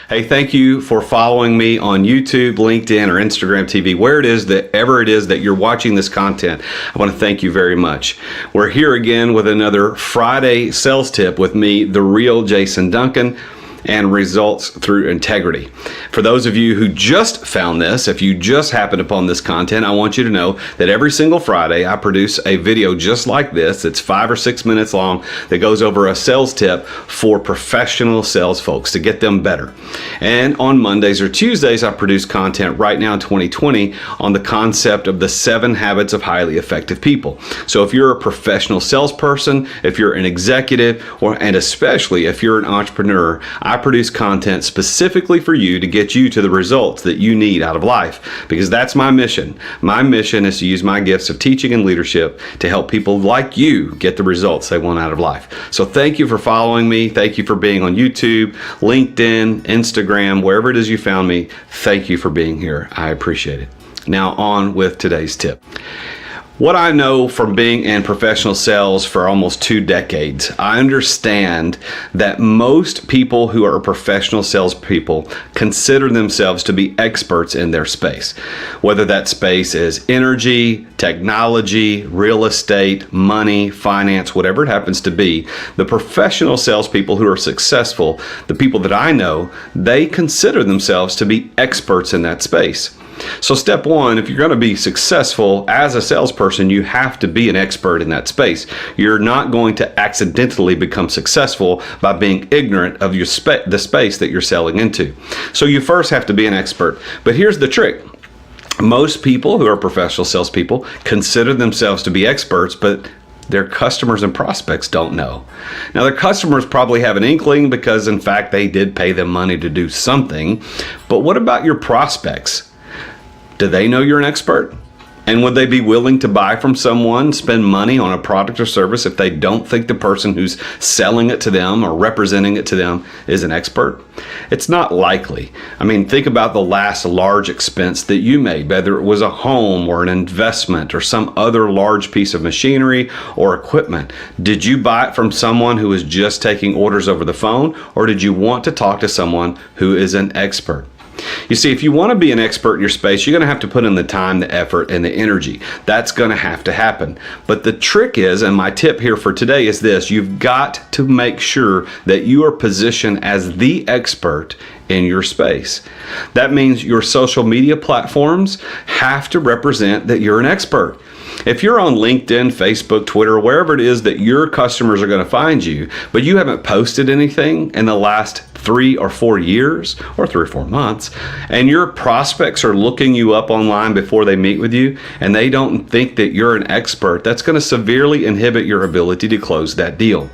Hey, thank you for following me on YouTube, LinkedIn, or Instagram TV, wherever it is that you're watching this content. I want to thank you very much. We're here again with another Friday sales tip with me, the real Jason Duncan, and results through integrity. For those of you who just found this, if you just happened upon this content, I want you to know that every single Friday I produce a video just like this. It's 5 or 6 minutes long that goes over a sales tip for professional sales folks to get them better. And on Mondays or Tuesdays, I produce content right now in 2020 on the concept of the 7 habits of highly effective people. So if you're a professional salesperson, if you're an executive, and especially if you're an entrepreneur, I produce content specifically for you to get you to the results that you need out of life, because that's my mission. My mission is to use my gifts of teaching and leadership to help people like you get the results they want out of life. So thank you for following me. Thank you for being on YouTube, LinkedIn, Instagram, wherever it is you found me. Thank you for being here. I appreciate it. Now on with today's tip. What I know from being in professional sales for almost 2 decades, I understand that most people who are professional salespeople consider themselves to be experts in their space. Whether that space is energy, technology, real estate, money, finance, whatever it happens to be, the professional salespeople who are successful, the people that I know, they consider themselves to be experts in that space. So step one, if you're going to be successful as a salesperson, you have to be an expert in that space. You're not going to accidentally become successful by being ignorant of the space that you're selling into. So you first have to be an expert. But here's the trick. Most people who are professional salespeople consider themselves to be experts, but their customers and prospects don't know. Now, their customers probably have an inkling because, in fact, they did pay them money to do something. But what about your prospects? Do they know you're an expert? And would they be willing to buy from someone, spend money on a product or service if they don't think the person who's selling it to them or representing it to them is an expert? It's not likely. I mean, think about the last large expense that you made, whether it was a home or an investment or some other large piece of machinery or equipment. Did you buy it from someone who was just taking orders over the phone, or did you want to talk to someone who is an expert? You see, if you want to be an expert in your space, you're going to have to put in the time, the effort, and the energy. That's going to have to happen. But the trick is, and my tip here for today is this: you've got to make sure that you are positioned as the expert in your space. That means your social media platforms have to represent that you're an expert. If you're on LinkedIn, Facebook, Twitter, wherever it is that your customers are going to find you, but you haven't posted anything in the last 3 or 4 years or 3 or 4 months, and your prospects are looking you up online before they meet with you, and they don't think that you're an expert, that's going to severely inhibit your ability to close that deal.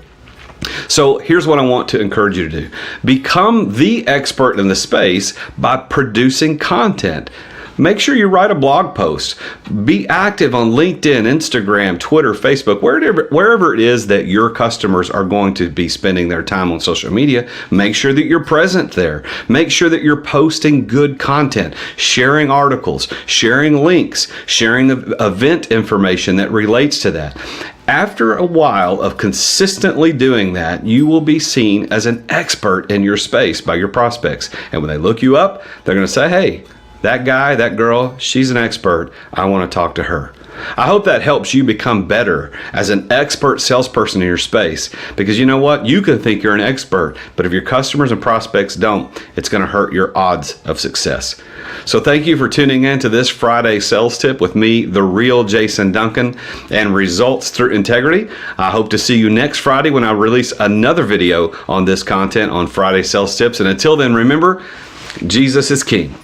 So here's what I want to encourage you to do. Become the expert in the space by producing content. Make sure you write a blog post. Be active on LinkedIn, Instagram, Twitter, Facebook, wherever it is that your customers are going to be spending their time on social media. Make sure that you're present there. Make sure that you're posting good content, sharing articles, sharing links, sharing the event information that relates to that. After a while of consistently doing that, you will be seen as an expert in your space by your prospects. And when they look you up, they're going to say, hey, that guy, that girl, she's an expert. I want to talk to her. I hope that helps you become better as an expert salesperson in your space, because you know what? You can think you're an expert, but if your customers and prospects don't, it's going to hurt your odds of success. So thank you for tuning in to this Friday sales tip with me, the real Jason Duncan, and results through integrity. I hope to see you next Friday when I release another video on this content on Friday sales tips. And until then, remember, Jesus is King.